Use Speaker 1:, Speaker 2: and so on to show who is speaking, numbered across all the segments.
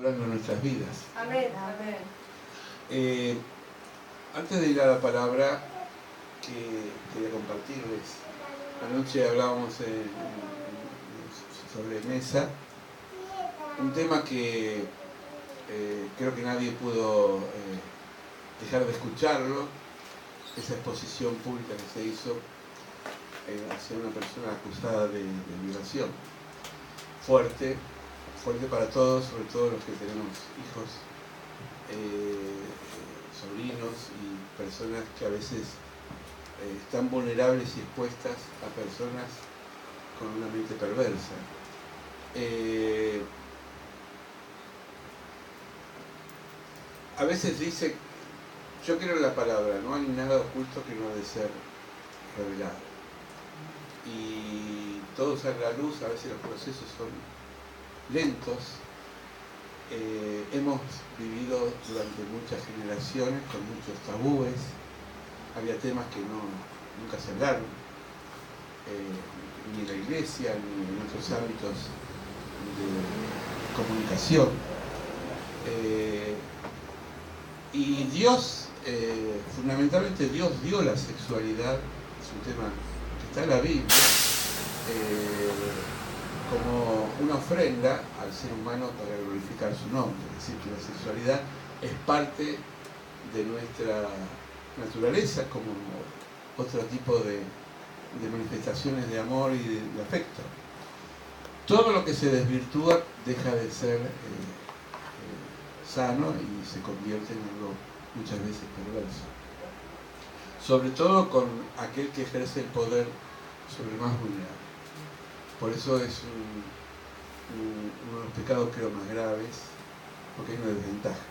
Speaker 1: durando nuestras vidas.
Speaker 2: Amén, amén.
Speaker 1: Antes de ir a la palabra que quería compartirles, anoche hablábamos sobre mesa, un tema que creo que nadie pudo dejar de escucharlo, esa exposición pública que se hizo hacia una persona acusada de violación. Fuerte para todos, sobre todo los que tenemos hijos, sobrinos y personas que a veces están vulnerables y expuestas a personas con una mente perversa. A veces dice, yo creo en la palabra, no hay nada oculto que no ha de ser revelado. Y todo sale a la luz, a veces los procesos son lentos. Hemos vivido durante muchas generaciones con muchos tabúes, había temas que nunca se hablaron, ni en la iglesia, ni en otros ámbitos de comunicación. Y Dios, fundamentalmente Dios dio la sexualidad, es un tema que está en la Biblia, como una ofrenda al ser humano para glorificar su nombre. Es decir, que la sexualidad es parte de nuestra naturaleza, como otro tipo de manifestaciones de amor y de afecto. Todo lo que se desvirtúa deja de ser sano y se convierte en algo muchas veces perverso. Sobre todo con aquel que ejerce el poder sobre el más vulnerable. Por eso es uno de los pecados creo más graves, porque hay una desventaja.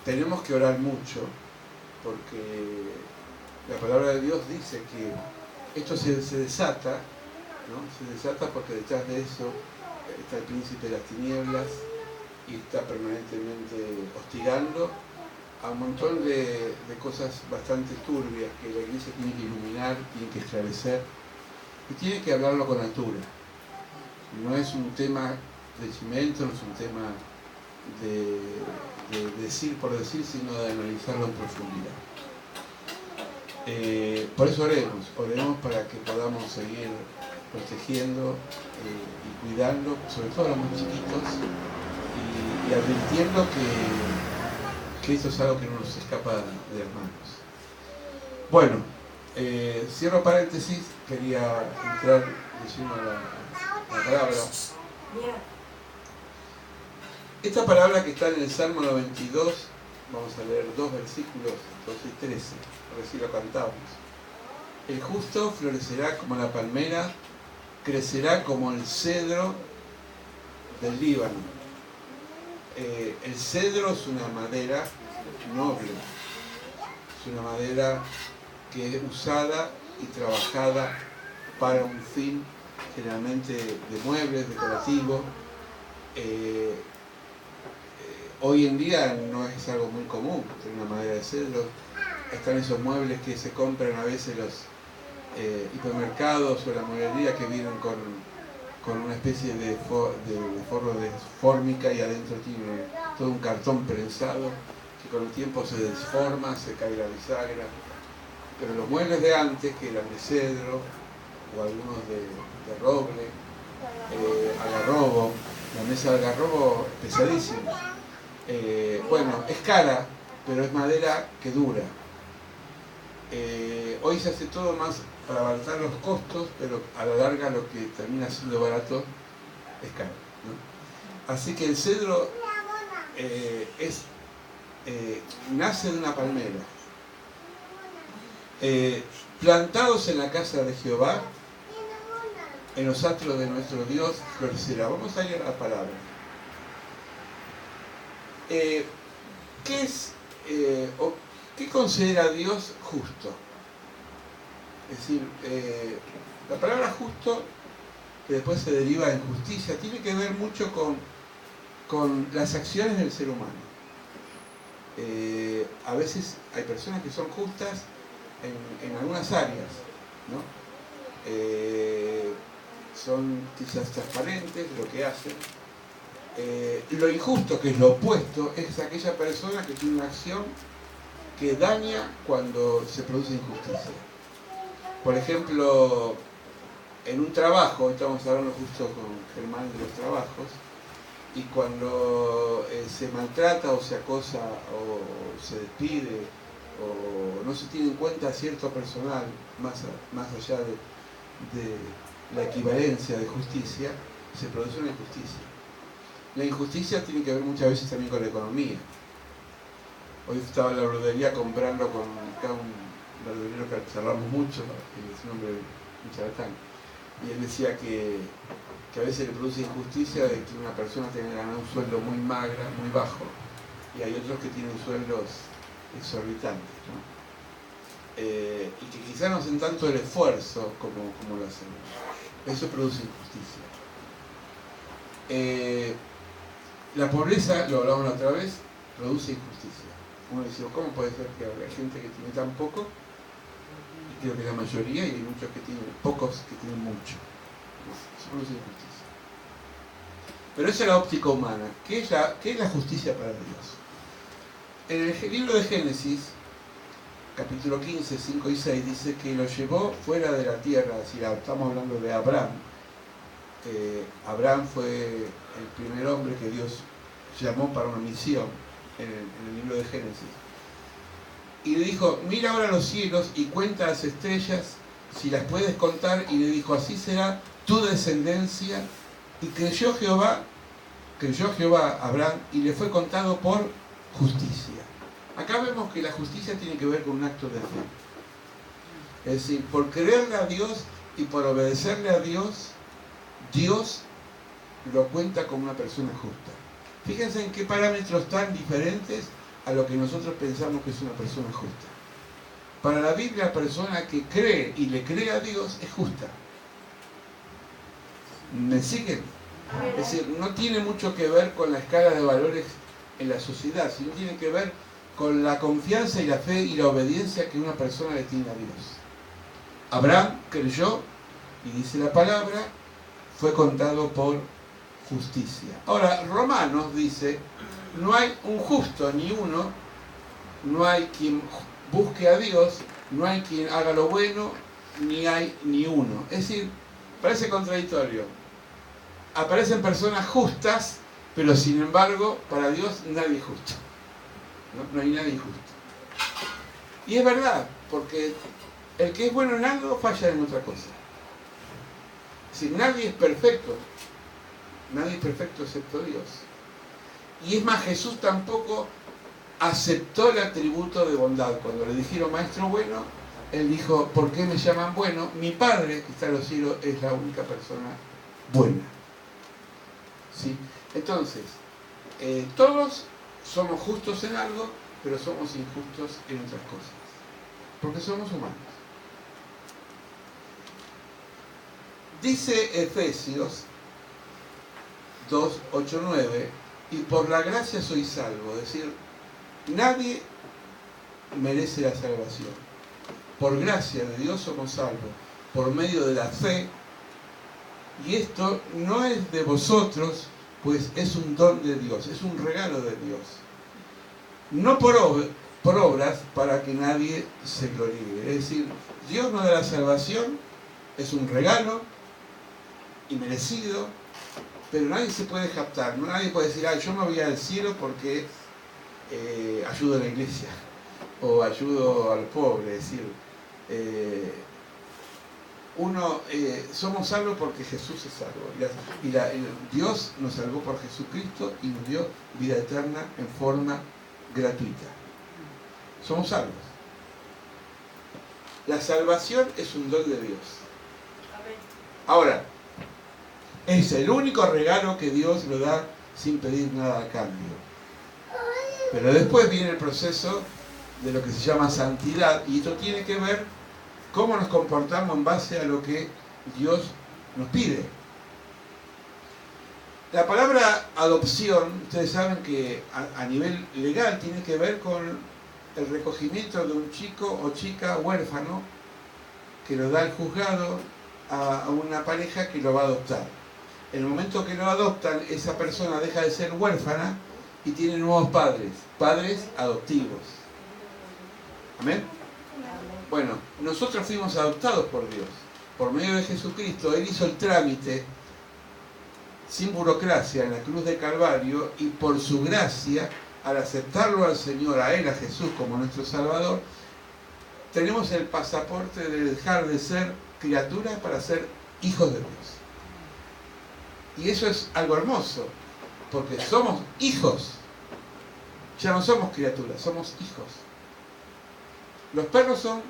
Speaker 1: Tenemos que orar mucho, porque la palabra de Dios dice que esto se desata, ¿no? Se desata porque detrás de eso está el príncipe de las tinieblas y está permanentemente hostigando a un montón de cosas bastante turbias que la iglesia tiene que iluminar, tiene que esclarecer y tiene que hablarlo con altura. No es un tema de cimento, no es un tema de decir por decir, sino de analizarlo en profundidad. Por eso oremos para que podamos seguir protegiendo y cuidando, sobre todo a los más chiquitos, y advirtiendo que esto es algo que no nos escapa de las manos. Bueno, cierro paréntesis, quería entrar diciendo la palabra. Esta palabra que está en el Salmo 92, vamos a leer dos versículos, 12 y 13, recién lo cantamos. El justo florecerá como la palmera, crecerá como el cedro del Líbano. El cedro es una madera noble, es una madera que es usada y trabajada para un fin generalmente de muebles, decorativo. Hoy en día no es algo muy común tener una madera de cedro. Están esos muebles que se compran a veces en los hipermercados o la mueblería que vienen con una especie de forro de fórmica y adentro tiene todo un cartón prensado que con el tiempo se desforma, se cae la bisagra. Pero los muebles de antes, que eran de cedro o algunos de roble, algarrobo, la mesa de algarrobo pesadísima. Bueno, es cara, pero es madera que dura. Hoy se hace todo más para abaratar los costos, pero a la larga lo que termina siendo barato es caro, ¿no? Así que el cedro nace de una palmera. Plantados en la casa de Jehová, en los atrios de nuestro Dios, florecerá. Vamos a ir a la palabra. ¿Qué considera Dios justo? Es decir, la palabra justo, que después se deriva en justicia, tiene que ver mucho con las acciones del ser humano. A veces hay personas que son justas en algunas áreas, ¿no? son quizás transparentes lo que hacen. Lo injusto, que es lo opuesto, es aquella persona que tiene una acción que daña cuando se produce injusticia. Por ejemplo, en un trabajo, estamos hablando justo con Germán de los trabajos, y cuando se maltrata o se acosa o se despide o no se tiene en cuenta cierto personal más allá de la equivalencia de justicia, se produce una injusticia. La injusticia tiene que ver muchas veces también con la economía. Hoy estaba en la verdulería comprando con acá un verdulero que charlamos mucho, que es un hombre de Charatán, y él decía que a veces le produce injusticia de que una persona tenga que ganar un sueldo muy magra, muy bajo, y hay otros que tienen sueldos exorbitantes, ¿no? Y que quizás no hacen tanto el esfuerzo como lo hacemos. Eso produce injusticia. La pobreza, lo hablamos la otra vez, produce injusticia. Uno dice, ¿cómo puede ser que haya gente que tiene tan poco? Y creo que la mayoría, y hay muchos que tienen pocos que tienen mucho. Eso produce injusticia. Pero esa es la óptica humana. ¿Qué es la justicia para Dios? En el libro de Génesis, capítulo 15, 5 y 6, dice que lo llevó fuera de la tierra, es decir, estamos hablando de Abraham. Abraham fue el primer hombre que Dios llamó para una misión en el libro de Génesis. Y le dijo, mira ahora los cielos y cuenta las estrellas, si las puedes contar, y le dijo, así será tu descendencia. Y creyó Jehová a Abraham y le fue contado por justicia. Acá vemos que la justicia tiene que ver con un acto de fe. Es decir, por creerle a Dios y por obedecerle a Dios, Dios lo cuenta como una persona justa. Fíjense en qué parámetros tan diferentes a lo que nosotros pensamos que es una persona justa. Para la Biblia, la persona que cree y le cree a Dios es justa. ¿Me siguen? Es decir, no tiene mucho que ver con la escala de valores en la sociedad, sino tiene que ver con la confianza y la fe y la obediencia que una persona le tiene a Dios. Abraham creyó, y dice la palabra, fue contado por justicia. Ahora, Romanos dice, no hay un justo ni uno, no hay quien busque a Dios, no hay quien haga lo bueno, ni hay ni uno. Es decir, parece contradictorio. Aparecen personas justas, pero sin embargo, para Dios nadie es justo. No hay nadie justo. Y es verdad, porque el que es bueno en algo falla en otra cosa. Si nadie es perfecto excepto Dios. Y es más, Jesús tampoco aceptó el atributo de bondad. Cuando le dijeron maestro bueno, él dijo, ¿por qué me llaman bueno? Mi Padre, que está en los cielos, es la única persona buena. ¿Sí? Entonces, todos somos justos en algo, pero somos injustos en otras cosas. Porque somos humanos. Dice Efesios 2, 8, 9, y por la gracia soy salvo. Es decir, nadie merece la salvación. Por gracia de Dios somos salvos, por medio de la fe. Y esto no es de vosotros, pues es un don de Dios, es un regalo de Dios. No por obras para que nadie se gloríe. Es decir, Dios nos da la salvación, es un regalo inmerecido, pero nadie se puede jactar, nadie puede decir, yo me voy al cielo porque ayudo a la iglesia o ayudo al pobre. Es decir, somos salvos porque Jesús es salvo. Y Dios nos salvó por Jesucristo y nos dio vida eterna en forma gratuita. Somos salvos. La salvación es un don de Dios. Ahora, es el único regalo que Dios lo da sin pedir nada a cambio. Pero después viene el proceso de lo que se llama santidad, y esto tiene que ver cómo nos comportamos en base a lo que Dios nos pide. La palabra adopción, ustedes saben que a nivel legal tiene que ver con el recogimiento de un chico o chica huérfano que lo da el juzgado a una pareja que lo va a adoptar. En el momento que lo adoptan, esa persona deja de ser huérfana y tiene nuevos padres, padres adoptivos. ¿Amén? Bueno, nosotros fuimos adoptados por Dios, por medio de Jesucristo. Él hizo el trámite sin burocracia en la cruz de Calvario, y por su gracia, al aceptarlo al Señor, a Él, a Jesús como nuestro Salvador, tenemos el pasaporte de dejar de ser criaturas para ser hijos de Dios. Y eso es algo hermoso, porque somos hijos. Ya no somos criaturas, somos hijos. Los perros son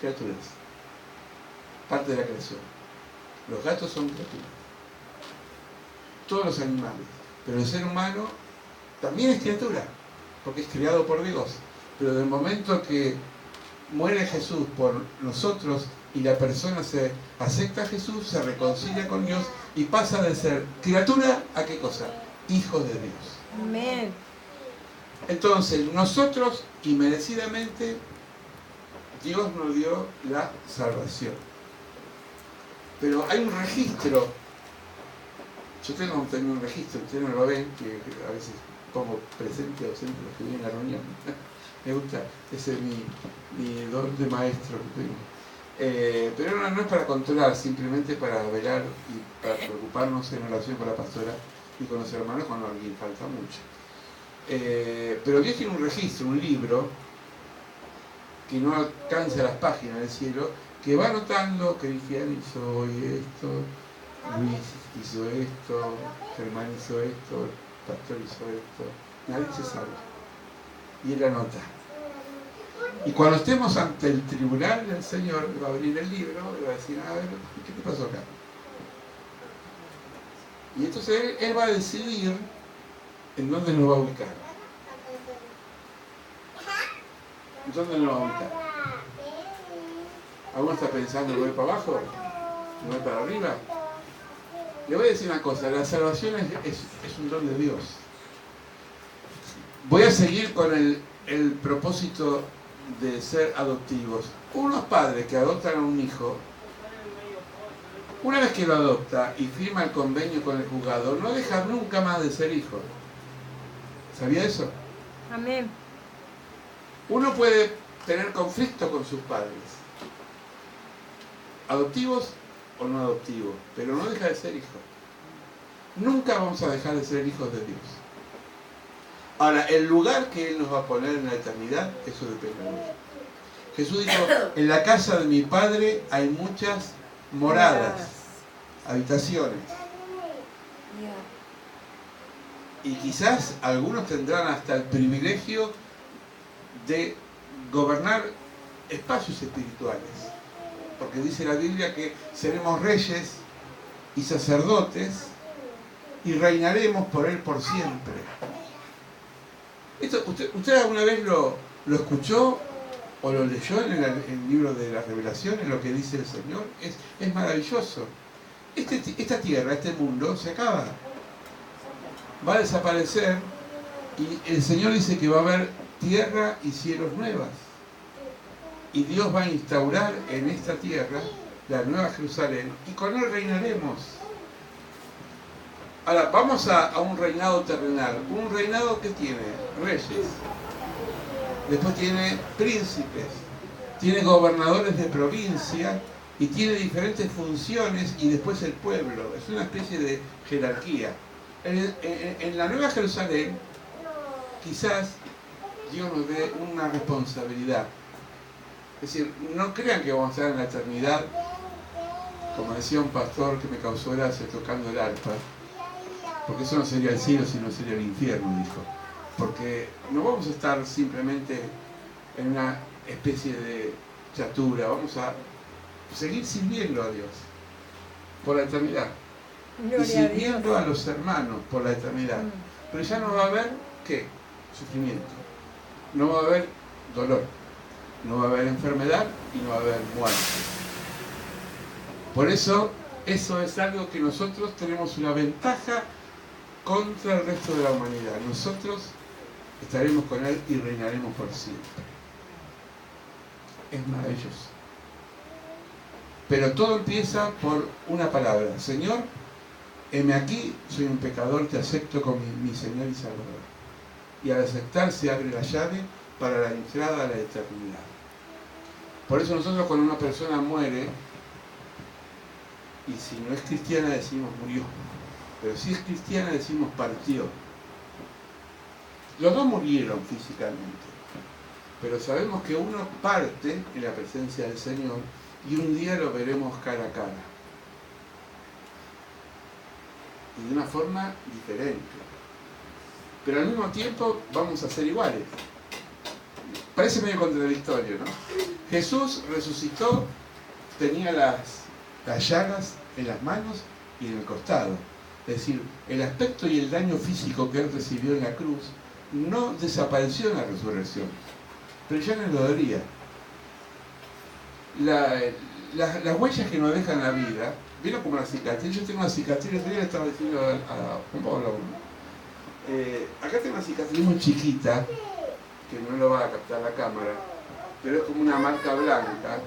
Speaker 1: criaturas, parte de la creación. Los gatos son criaturas. Todos los animales. Pero el ser humano también es criatura, porque es creado por Dios. Pero del momento que muere Jesús por nosotros y la persona se acepta a Jesús, se reconcilia con Dios y pasa de ser criatura a ¿qué cosa? Hijos de Dios.
Speaker 2: Amén.
Speaker 1: Entonces, nosotros, inmerecidamente, Dios nos dio la salvación. Pero hay un registro. Yo tengo un registro, ustedes no lo ven, que a veces pongo presente o ausente los que vienen a la reunión. Me gusta, ese es mi don de maestro que tengo. Pero no es para controlar, simplemente para velar y para preocuparnos en oración con la pastora y con los hermanos cuando alguien falta mucho. Pero Dios tiene un registro, un libro, que no alcanza las páginas del cielo, que va anotando que Cristian hizo hoy esto, Luis hizo esto, Germán hizo esto, el pastor hizo esto, nadie se sabe. Y él anota. Y cuando estemos ante el tribunal del Señor, va a abrir el libro y va a decir, a ver, ¿qué te pasó acá? Y entonces él va a decidir en dónde nos va a ubicar. ¿Dónde nos va a ubicar? ¿Alguno está pensando, ¿me voy para abajo? ¿Me voy para arriba? Le voy a decir una cosa, la salvación es un don de Dios. Voy a seguir con el propósito de ser adoptivos. Unos padres que adoptan a un hijo, una vez que lo adopta y firma el convenio con el juzgado, no deja nunca más de ser hijo. ¿Sabía eso?
Speaker 2: Amén.
Speaker 1: Uno puede tener conflicto con sus padres, adoptivos o no adoptivos, pero no deja de ser hijo. Nunca vamos a dejar de ser hijos de Dios. Ahora, el lugar que Él nos va a poner en la eternidad, eso depende de nosotros. Jesús dijo, en la casa de mi Padre hay muchas moradas, habitaciones. Y quizás algunos tendrán hasta el privilegio de gobernar espacios espirituales. Porque dice la Biblia que seremos reyes y sacerdotes y reinaremos por Él por siempre. Esto, ¿usted alguna vez lo escuchó o lo leyó en el libro de las Revelaciones, lo que dice el Señor? Es maravilloso. Esta tierra, este mundo, se acaba. Va a desaparecer y el Señor dice que va a haber tierra y cielos nuevas. Y Dios va a instaurar en esta tierra la nueva Jerusalén y con Él reinaremos. Ahora, vamos a un reinado terrenal. Un reinado que tiene reyes, después tiene príncipes, tiene gobernadores de provincia y tiene diferentes funciones y después el pueblo. Es una especie de jerarquía. En la nueva Jerusalén, quizás Dios nos dé una responsabilidad. Es decir, no crean que vamos a estar en la eternidad, como decía un pastor que me causó gracia tocando el arpa, porque eso no sería el cielo, sino sería el infierno, dijo. Porque no vamos a estar simplemente en una especie de chatura, vamos a seguir sirviendo a Dios por la eternidad.
Speaker 2: Gloria
Speaker 1: Y sirviendo a los hermanos por la eternidad. Pero ya no va a haber, ¿qué? Sufrimiento. No va a haber dolor. No va a haber enfermedad y no va a haber muerte. Por eso es algo que nosotros tenemos una ventaja contra el resto de la humanidad. Nosotros estaremos con Él y reinaremos por siempre. Es maravilloso. Pero todo empieza por una palabra. Señor, heme aquí, soy un pecador, te acepto como mi Señor y Salvador. Y al aceptar se abre la llave para la entrada a la eternidad. Por eso nosotros cuando una persona muere, y si no es cristiana decimos murió, pero si es cristiana decimos partió. Los dos murieron físicamente, pero sabemos que uno parte en la presencia del Señor y un día lo veremos cara a cara. Y de una forma diferente. Pero al mismo tiempo vamos a ser iguales. Parece medio contradictorio, ¿no? Jesús resucitó, tenía las llagas en las manos y en el costado. Es decir, el aspecto y el daño físico que él recibió en la cruz no desapareció en la resurrección, pero ya no lo dolía. Las huellas que nos dejan la vida, ¿vieron como una cicatriz? Yo tengo una cicatriz, el otro día le estaba diciendo a Juan Pablo, acá tengo una cicatriz muy chiquita, que no lo va a captar la cámara, pero es como una marca blanca.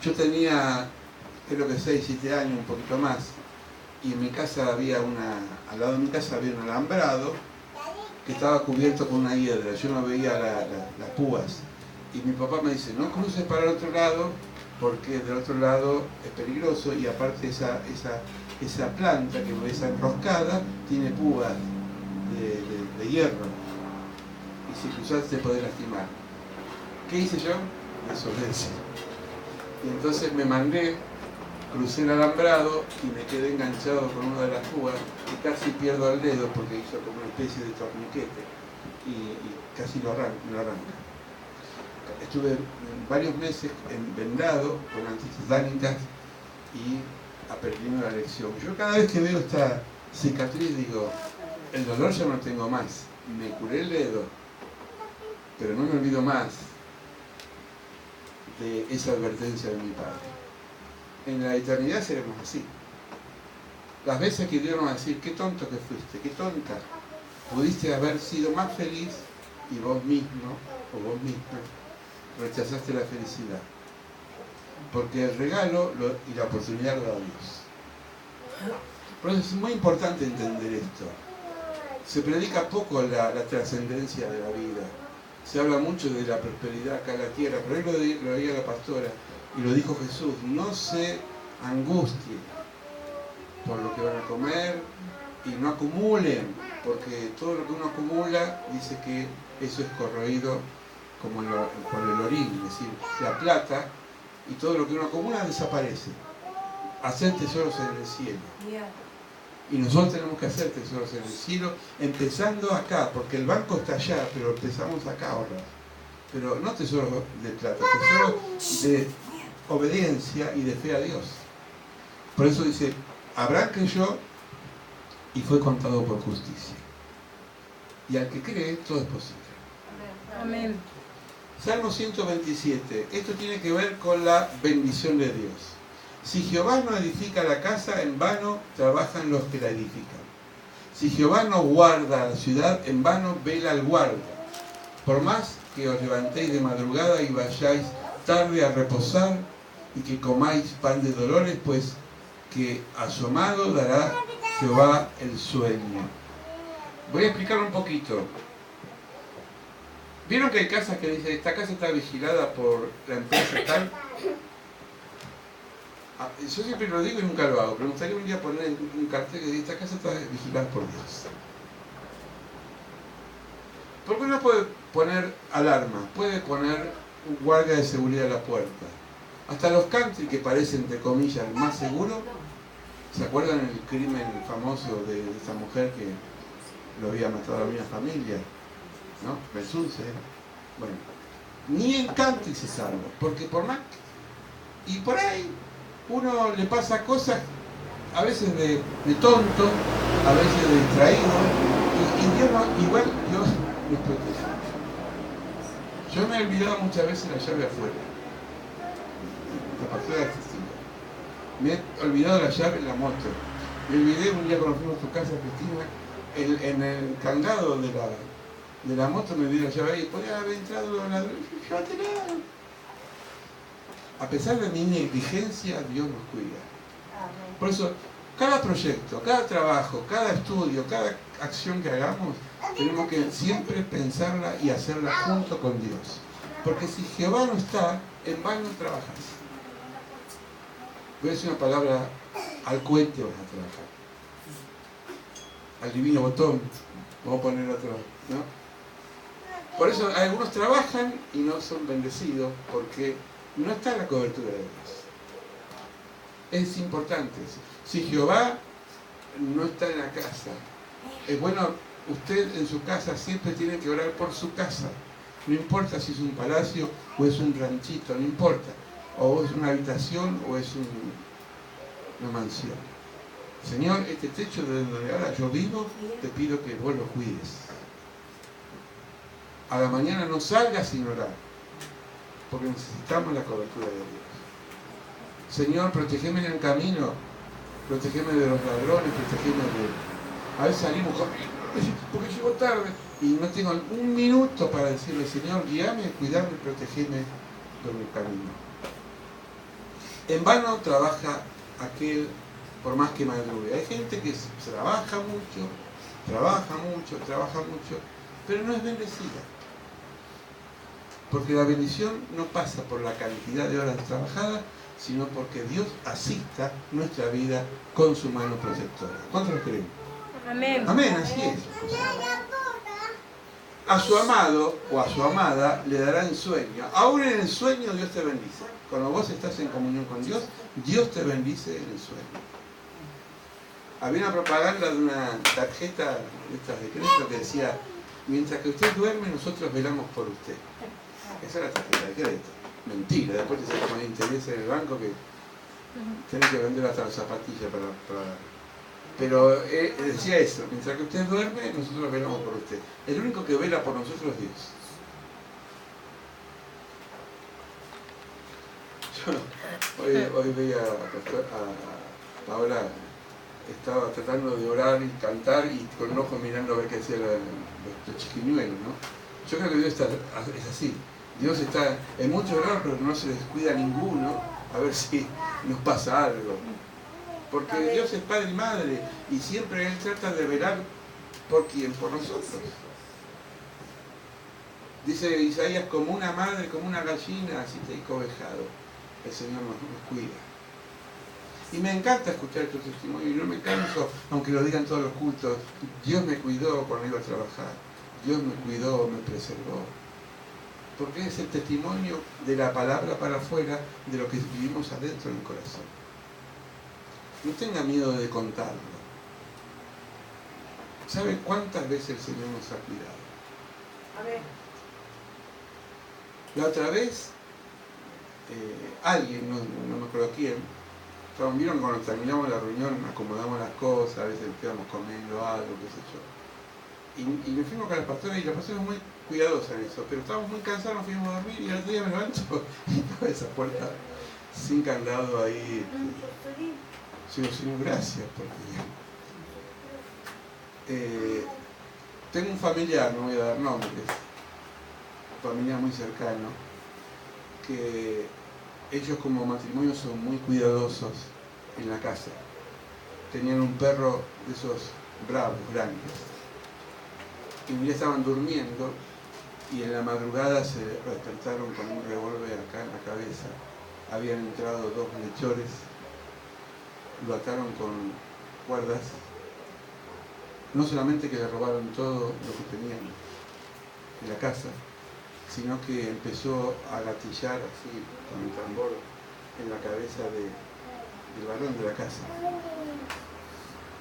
Speaker 1: Yo tenía, creo que 6, 7 años, un poquito más, y en mi casa al lado de mi casa había un alambrado que estaba cubierto con una hiedra. Yo no veía las púas. Y mi papá me dice, no cruces para el otro lado, porque del otro lado es peligroso, y aparte esa planta que ves enroscada tiene púas de hierro. Y si cruzas te podés lastimar. ¿Qué hice yo? Desobediencia. Y entonces me mandé, crucé el alambrado y me quedé enganchado con una de las púas y casi pierdo el dedo porque hizo como una especie de torniquete y casi me lo arranca. Estuve varios meses vendado con antitetánicas y aprendiendo la lección. Yo cada vez que veo esta cicatriz digo, el dolor ya no tengo más, me curé el dedo, pero no me olvido más de esa advertencia de mi Padre. En la eternidad seremos así. Las veces que Dios nos va a decir, qué tonto que fuiste, qué tonta, pudiste haber sido más feliz y vos mismo o vos misma rechazaste la felicidad. Porque el regalo y la oportunidad lo da Dios. Por eso es muy importante entender esto. Se predica poco la trascendencia de la vida. Se habla mucho de la prosperidad acá en la tierra, pero hoy lo oía la pastora y lo dijo Jesús, no se angustien por lo que van a comer y no acumulen, porque todo lo que uno acumula dice que eso es corroído como por el orín, es decir, la plata, y todo lo que uno acumula desaparece. Hacer tesoros en el cielo. Y nosotros tenemos que hacer tesoros en el cielo, empezando acá, porque el banco está allá, pero empezamos acá ahora. Pero no tesoros de plata, tesoros de obediencia y de fe a Dios. Por eso dice, Abraham creyó y fue contado por justicia. Y al que cree, todo es posible.
Speaker 2: Amén.
Speaker 1: Salmo 127. Esto tiene que ver con la bendición de Dios. Si Jehová no edifica la casa, en vano trabajan los que la edifican. Si Jehová no guarda la ciudad, en vano vela el guarda. Por más que os levantéis de madrugada y vayáis tarde a reposar, y que comáis pan de dolores, pues que a su amado dará Jehová el sueño. Voy a explicar un poquito. ¿Vieron que hay casas que dicen, esta casa está vigilada por la empresa tal? Yo siempre lo digo y nunca lo hago, pero me gustaría un día poner un cartel que diga, esta casa está vigilada por Dios. Porque uno puede poner alarma, puede poner un guardia de seguridad a la puerta. Hasta los country que parecen, entre comillas, el más seguro. ¿Se acuerdan el crimen famoso de esa mujer que lo había matado a mi familia? ¿No? Belsunce. Bueno, ni en country se salva, porque por más... Y por ahí uno le pasa cosas, a veces de tonto, a veces de distraído, y Dios no, igual Dios nos protege. Yo me he olvidado muchas veces la llave afuera. La pastora es testigo. Me he olvidado la llave en la moto. Me olvidé un día cuando fuimos a tu casa, Cristina, en el candado de la moto me olvidé la llave ahí. Podía haber entrado los ladrones. Llévatela. A pesar de mi negligencia, Dios nos cuida.
Speaker 2: Amén.
Speaker 1: Por eso, cada proyecto, cada trabajo, cada estudio, cada acción que hagamos, tenemos que siempre pensarla y hacerla junto con Dios. Porque si Jehová no está, en vano trabajas. Voy a decir una palabra: al cohete vas a trabajar. Al divino botón, vamos a poner otro, ¿no? Por eso algunos trabajan y no son bendecidos, porque no está la cobertura de Dios. Es importante. Si Jehová no está en la casa, es bueno, usted en su casa siempre tiene que orar por su casa. No importa si es un palacio o es un ranchito, no importa. O es una habitación o es una mansión. Señor, este techo de donde ahora yo vivo, te pido que vos lo cuides. A la mañana no salgas sin orar, porque necesitamos la cobertura de Dios. Señor, protegeme en el camino, protegeme de los ladrones, protegeme de... A veces salimos corriendo, porque llego tarde, y no tengo un minuto para decirle: Señor, guíame, cuidame, protegeme de mi camino. En vano trabaja aquel, por más que madrugue. Hay gente que trabaja mucho, pero no es bendecida. Porque la bendición no pasa por la cantidad de horas trabajadas, sino porque Dios asista nuestra vida con su mano protectora. ¿Cuántos lo creen?
Speaker 2: Amén.
Speaker 1: Amén, así es. A su amado o a su amada le dará en sueño. Aún en el sueño Dios te bendice. Cuando vos estás en comunión con Dios, Dios te bendice en el sueño. Había una propaganda de una tarjeta de estas de crédito que decía: mientras que usted duerme, nosotros velamos por usted. Esa era la tarjeta de crédito. Mentira, después te sale con interés en el banco que tenés que vender hasta las zapatillas para... Pero decía eso: mientras que usted duerme, nosotros velamos por usted. El único que vela por nosotros es Dios. Yo hoy veía a Paola, estaba tratando de orar y cantar y con el ojo mirando a ver qué hacía los chiquiñuelos, ¿no? Yo creo que Dios es así. Dios está en mucho orar, pero no se descuida ninguno a ver si nos pasa algo. Porque Dios es Padre y Madre y siempre Él trata de velar por quién, por nosotros. Dice Isaías: como una madre, como una gallina, así te he cobijado. El Señor nos cuida. Y me encanta escuchar tu testimonio y no me canso, aunque lo digan todos los cultos. Dios me cuidó cuando iba a trabajar. Dios me cuidó, me preservó. Porque es el testimonio de la palabra para afuera de lo que vivimos adentro en el corazón. No tenga miedo de contarlo. ¿Sabe cuántas veces el Señor nos ha cuidado?
Speaker 2: Amén.
Speaker 1: La otra vez, alguien, no me acuerdo quién, vieron cuando terminamos la reunión, acomodamos las cosas, a veces quedamos comiendo algo, qué sé yo. Y me fuimos con la pastora y la pastora es muy cuidadosa en eso, pero estábamos muy cansados, nos fuimos a dormir y al otro día me levanto y estaba esa puerta sin candado ahí. Señor, gracias, porque tengo un familiar, no voy a dar nombres, un familiar muy cercano, que ellos como matrimonio son muy cuidadosos en la casa. Tenían un perro de esos bravos, grandes. Y un día estaban durmiendo y en la madrugada se despertaron con un revólver acá en la cabeza. Habían entrado dos malhechores, lo ataron con cuerdas. No solamente que le robaron todo lo que tenían en la casa, sino que empezó a gatillar así con el tambor en la cabeza del varón de la casa,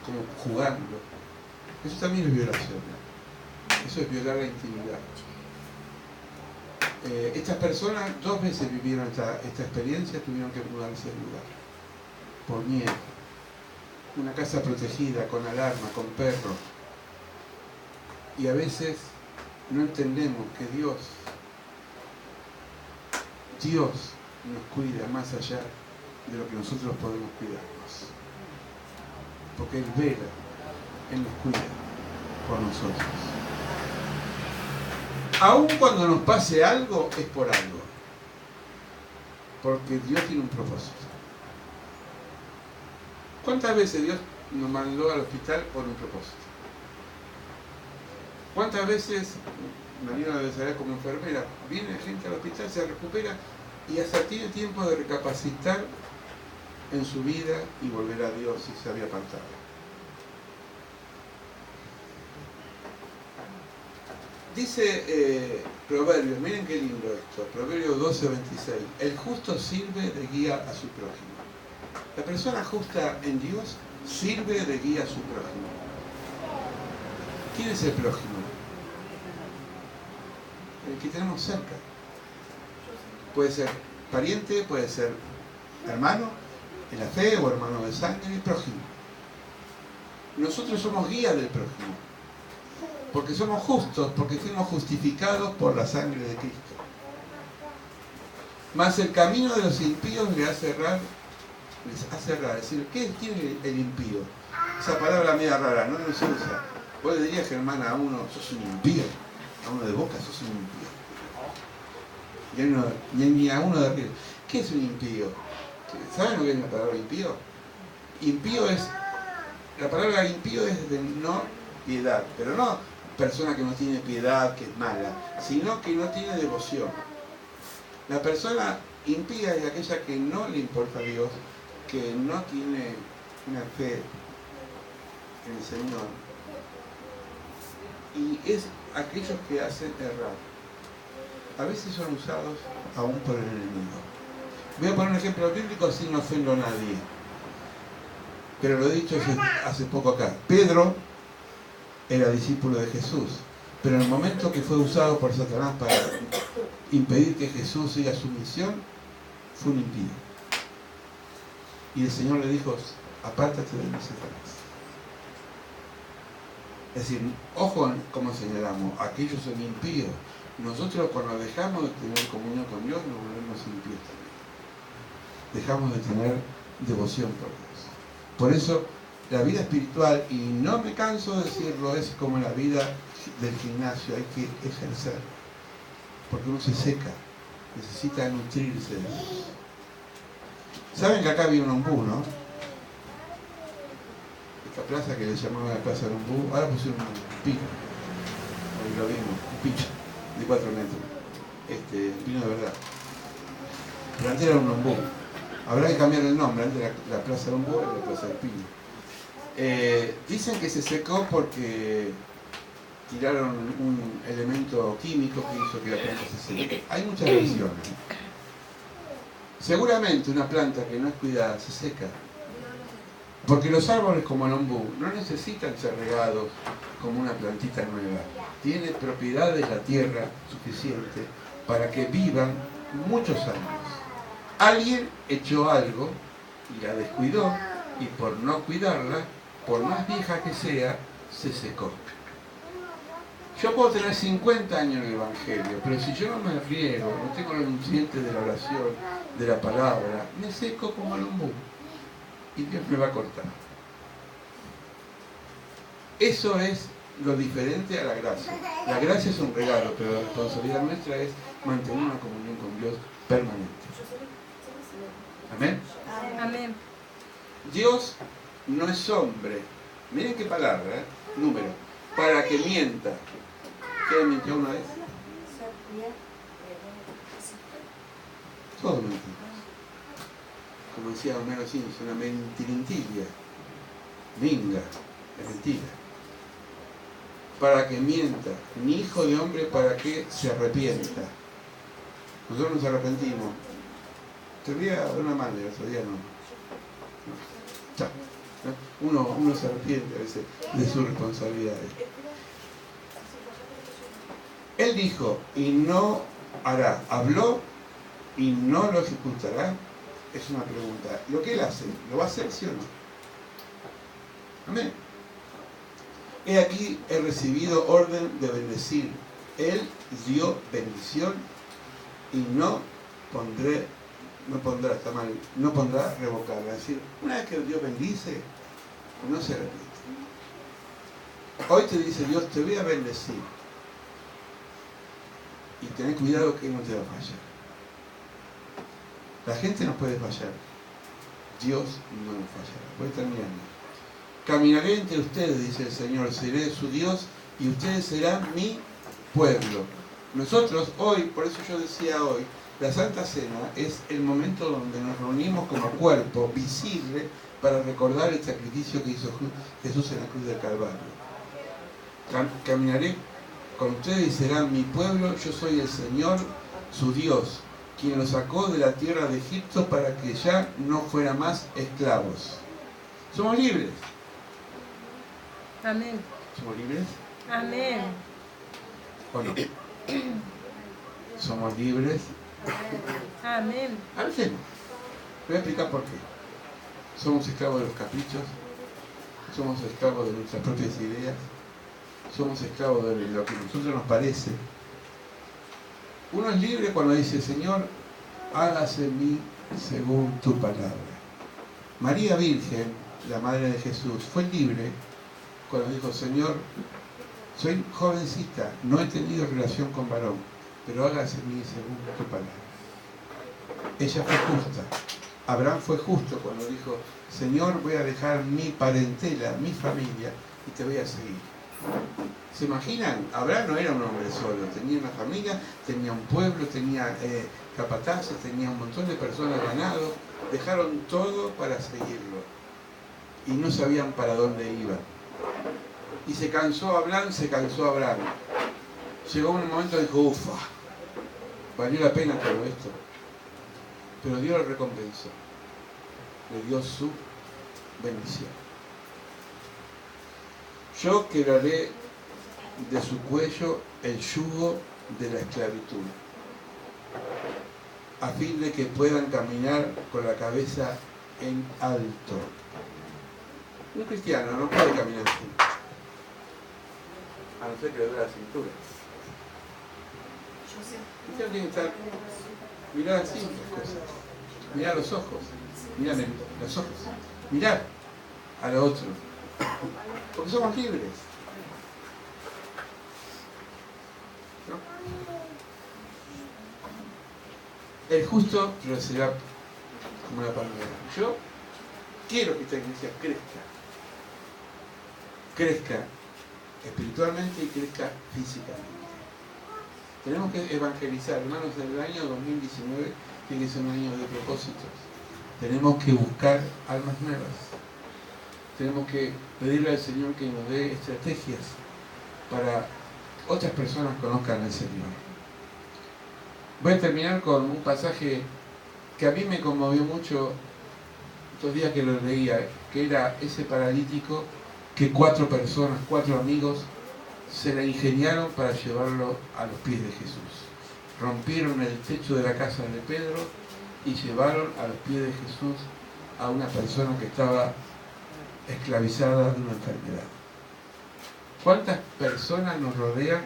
Speaker 1: como jugando. Eso también es violación, ¿no? Eso es violar la intimidad. Estas personas 2 veces vivieron esta experiencia, tuvieron que mudarse del lugar por miedo. Una casa protegida, con alarma, con perro. Y a veces no entendemos que Dios nos cuida más allá de lo que nosotros podemos cuidarnos. Porque Él vela, Él nos cuida por nosotros. Aun cuando nos pase algo, es por algo. porque Dios tiene un propósito. ¿Cuántas veces Dios nos mandó al hospital por un propósito? ¿Cuántas veces Marina debe saber como enfermera? Viene gente al hospital, se recupera y hasta tiene tiempo de recapacitar en su vida y volver a Dios si se había apartado. Dice Proverbios, miren qué lindo esto, Proverbios 12:26, el justo sirve de guía a su prójimo. La persona justa en Dios sirve de guía a su prójimo. ¿Quién es el prójimo? El que tenemos cerca. Puede ser pariente, puede ser hermano en la fe o hermano de sangre, el prójimo. Nosotros somos guías del prójimo, porque somos justos, porque fuimos justificados por la sangre de Cristo. Mas el camino de los impíos les hace errar. Es decir, ¿qué tiene el impío? Esa palabra media rara, no se usa. Vos le dirías, Germán, a uno, sos un impío. A uno de Boca, sos un impío. Ni a uno de River. ¿Qué es un impío? ¿Saben lo que es la palabra impío? Impío es, la palabra impío es de no piedad, pero no persona que no tiene piedad, que es mala, sino que no tiene devoción. La persona impía es aquella que no le importa a Dios, que no tiene una fe en el Señor. Y es aquellos que hacen errar. A veces son usados aún por el enemigo. Voy a poner un ejemplo bíblico, así no ofendo a nadie. Pero lo he dicho hace poco acá. Pedro era discípulo de Jesús, pero en el momento que fue usado por Satanás para impedir que Jesús siga su misión, fue un impío. Y el Señor le dijo, apártate de mí, Satanás. Es decir, ojo como señalamos, aquellos son impíos. Nosotros cuando dejamos de tener comunión con Dios nos volvemos impíos también. Dejamos de tener devoción por Dios. Por eso la vida espiritual, y no me canso de decirlo, es como la vida del gimnasio, hay que ejercer. Porque uno se seca, necesita nutrirse de Dios. Saben que acá había un ombú, ¿no? Esta plaza que le llamaban la plaza del ombú, ahora pusieron un pino. Hoy lo vimos, un pino de 4 metros. Pino de verdad. Pero antes era un ombú. Habrá que cambiar el nombre, antes la plaza del ombú era la plaza del pino. Dicen que se secó porque tiraron un elemento químico que hizo que la planta se seque. Hay muchas versiones. Seguramente una planta que no es cuidada se seca. Porque los árboles como el ombú no necesitan ser regados como una plantita nueva. Tiene propiedades la tierra suficiente para que vivan muchos años. Alguien echó algo y la descuidó, y por no cuidarla, por más vieja que sea, se secó. Yo puedo tener 50 años en el Evangelio, pero si yo no me riego, no tengo los nutrientes de la oración, de la palabra, me seco como el ombú y Dios me va a cortar. Eso es lo diferente a la gracia. La gracia es un regalo, pero la responsabilidad nuestra es mantener una comunión con Dios permanente. ¿Amén?
Speaker 2: Amén.
Speaker 1: Dios no es hombre. Miren qué palabra, número. Para que mienta. ¿Qué mintió una vez? Todo mentira. Como decía Homero Simpson, una mentirintilla. Minga, es mentira. Para que mienta. Ni hijo de hombre para que se arrepienta. Nosotros nos arrepentimos. Te voy a dar una mano, el otro día no. Chao. Uno se arrepiente a veces de sus responsabilidades. Él dijo, y no hará. Habló y no lo ejecutará. Es una pregunta. Lo que él hace, ¿lo va a hacer, sí o no? Amén. He aquí, he recibido orden de bendecir. Él dio bendición y no pondrá revocarla. Es decir, una vez que Dios bendice, no se repite. Hoy te dice Dios, te voy a bendecir. Y ten cuidado que no te va a fallar. La gente nos puede fallar. Dios no nos fallará. Voy terminando. Caminaré entre ustedes, dice el Señor, seré su Dios y ustedes serán mi pueblo. Nosotros hoy, por eso yo decía hoy, la Santa Cena es el momento donde nos reunimos como cuerpo visible para recordar el sacrificio que hizo Jesús en la cruz del Calvario. Caminaré con ustedes y serán mi pueblo, yo soy el Señor, su Dios, quien los sacó de la tierra de Egipto para que ya no fueran más esclavos. Somos libres.
Speaker 2: Amén.
Speaker 1: ¿Somos libres?
Speaker 2: Amén.
Speaker 1: ¿O no? Somos libres.
Speaker 2: Amén.
Speaker 1: A veces no. Voy a explicar por qué. Somos esclavos de los caprichos, somos esclavos de nuestras propias ideas, somos esclavos de lo que a nosotros nos parece. Uno es libre cuando dice, Señor, hágase en mí según tu palabra. María Virgen, la madre de Jesús, fue libre cuando dijo, Señor, soy jovencita, no he tenido relación con varón, pero hágase en mí según tu palabra. Ella fue justa. Abraham fue justo cuando dijo, Señor, voy a dejar mi parentela, mi familia, y te voy a seguir. ¿Se imaginan? Abraham no era un hombre solo, tenía una familia, tenía un pueblo, tenía capataces, tenía un montón de personas ganado, dejaron todo para seguirlo. Y no sabían para dónde iban. Y se cansó Abraham. Llegó un momento y dijo, ufa, valió la pena todo esto. Pero Dios lo recompensó. Le dio su bendición. Yo quebraré de su cuello el yugo de la esclavitud, a fin de que puedan caminar con la cabeza en alto. Un cristiano no puede caminar así, a no ser que le duele la cintura. El cristiano tiene que estar, mirar así las cosas, mirar los ojos, mirar los ojos, mirar a lo otro, porque somos libres. ¿No? El justo florecerá como la palmera. Yo quiero que esta iglesia crezca espiritualmente y crezca físicamente. Tenemos que evangelizar, hermanos. El año 2019 tiene que ser un año de propósitos. Tenemos que buscar almas nuevas. Tenemos que pedirle al Señor que nos dé estrategias para otras personas conozcan al Señor. Voy a terminar con un pasaje que a mí me conmovió mucho estos días que lo leía, que era ese paralítico que 4 personas, 4 amigos, se la ingeniaron para llevarlo a los pies de Jesús. Rompieron el techo de la casa de Pedro y llevaron a los pies de Jesús a una persona que estaba esclavizada de una enfermedad. ¿Cuántas personas nos rodean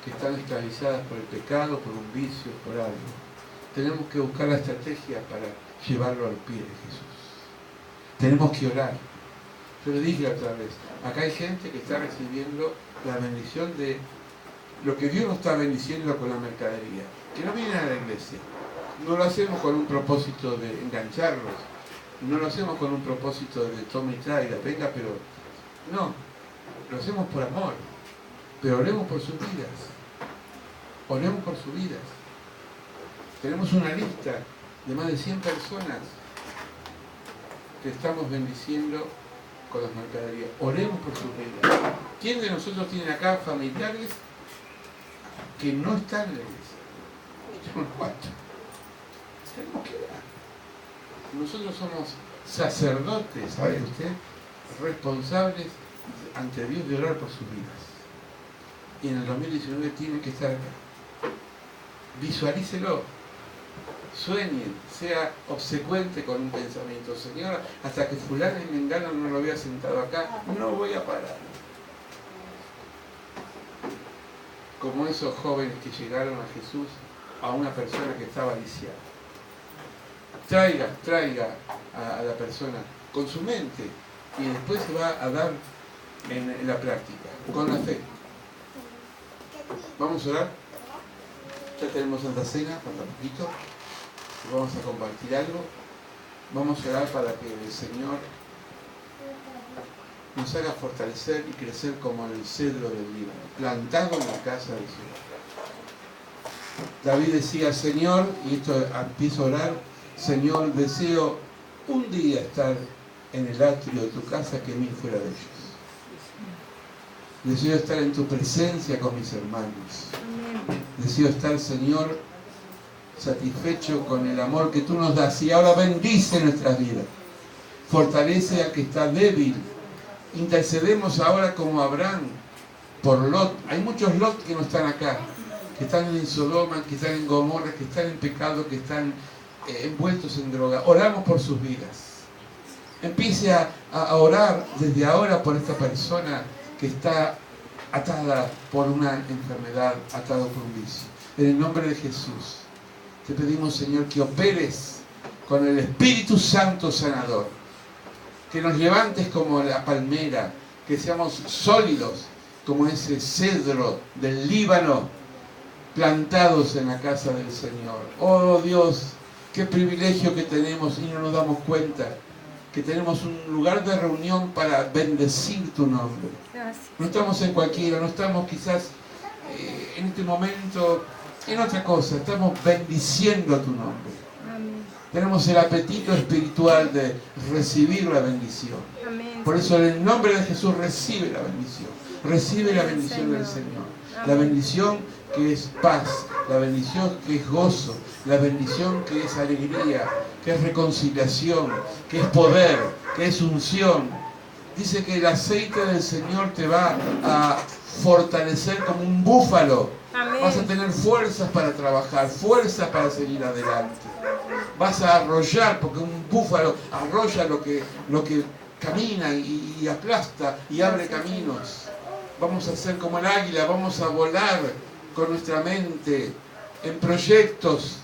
Speaker 1: que están esclavizadas por el pecado, por un vicio, por algo? Tenemos que buscar la estrategia para llevarlo a los pies de Jesús. Tenemos que orar. Yo lo dije otra vez, acá hay gente que está recibiendo la bendición de lo que Dios nos está bendiciendo con la mercadería, que no vienen a la iglesia. No lo hacemos con un propósito de engancharlos, no lo hacemos con un propósito de tome y traiga, venga, pero no, lo hacemos por amor. Pero oremos por sus vidas, oremos por sus vidas. Tenemos una lista de más de 100 personas que estamos bendiciendo con las mercaderías. Oremos por sus vidas. ¿Quién de nosotros tiene acá familiares que no están en la iglesia? Son 4. Tenemos que orar. Nosotros somos sacerdotes, ¿sabe usted? Responsables ante Dios de orar por sus vidas. Y en el 2019 tiene que estar acá. Visualícelo. Sueñen, sea obsecuente con un pensamiento. Señora, hasta que fulano y mengano no lo vea sentado acá, no voy a parar. Como esos jóvenes que llegaron a Jesús, a una persona que estaba lisiada. Traiga a la persona con su mente y después se va a dar en la práctica, con la fe. Vamos a orar. Ya tenemos Santa Cena, falta poquito. vamos a compartir algo. Vamos a orar para que el Señor nos haga fortalecer y crecer como el cedro del Líbano, plantado en la casa del Señor. David decía, Señor, y esto empiezo a orar, Señor, deseo un día estar en el atrio de tu casa que 1000 fuera de ellos. Deseo estar en tu presencia con mis hermanos. Deseo estar, Señor, satisfecho con el amor que tú nos das. Y ahora bendice nuestras vidas. Fortalece al que está débil. Intercedemos ahora como Abraham por Lot. Hay muchos Lot que no están acá, que están en Sodoma, que están en Gomorra, que están en pecado, que están envueltos en droga. Oramos por sus vidas. Empiece a orar desde ahora por esta persona que está atada por una enfermedad, atado por un vicio. En el nombre de Jesús, te pedimos, Señor, que operes con el Espíritu Santo sanador. Que nos levantes como la palmera, que seamos sólidos como ese cedro del Líbano, plantados en la casa del Señor. Oh Dios, qué privilegio que tenemos y no nos damos cuenta que tenemos un lugar de reunión para bendecir tu nombre.
Speaker 2: Gracias.
Speaker 1: No estamos en cualquiera, no estamos quizás en este momento en otra cosa, estamos bendiciendo a tu nombre.
Speaker 2: Amén.
Speaker 1: Tenemos el apetito espiritual de recibir la bendición.
Speaker 2: Amén.
Speaker 1: Por eso en el nombre de Jesús recibe la bendición. Recibe la bendición del Señor. La bendición que es paz, la bendición que es gozo, la bendición que es alegría, que es reconciliación, que es poder, que es unción. Dice que el aceite del Señor te va a fortalecer como un búfalo.
Speaker 2: Amén.
Speaker 1: Vas a tener fuerzas para trabajar, fuerzas para seguir adelante. Vas a arrollar, porque un búfalo arrolla lo que camina y aplasta y abre caminos. Vamos a ser como el águila, vamos a volar con nuestra mente en proyectos,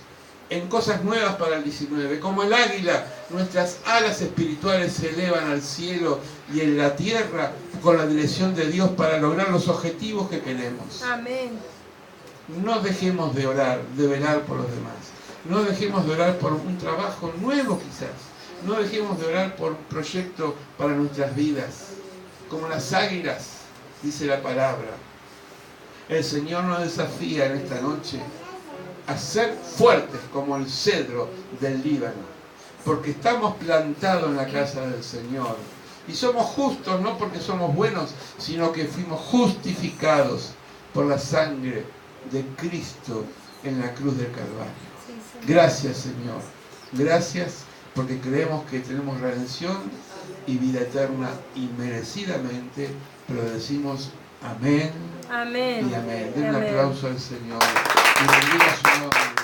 Speaker 1: en cosas nuevas para el 19. Como el águila, nuestras alas espirituales se elevan al cielo y en la tierra con la dirección de Dios para lograr los objetivos que queremos.
Speaker 2: Amén.
Speaker 1: No dejemos de orar, de velar por los demás. No dejemos de orar por un trabajo nuevo quizás. No dejemos de orar por un proyecto para nuestras vidas. Como las águilas, dice la palabra. El Señor nos desafía en esta noche a ser fuertes como el cedro del Líbano. Porque estamos plantados en la casa del Señor. Y somos justos no porque somos buenos, sino que fuimos justificados por la sangre de Cristo en la cruz del Calvario. Gracias, Señor. Gracias porque creemos que tenemos redención y vida eterna inmerecidamente, pero decimos amén,
Speaker 2: Amén.
Speaker 1: y amén. Den un
Speaker 2: Amén.
Speaker 1: aplauso al Señor y bendiga su nombre.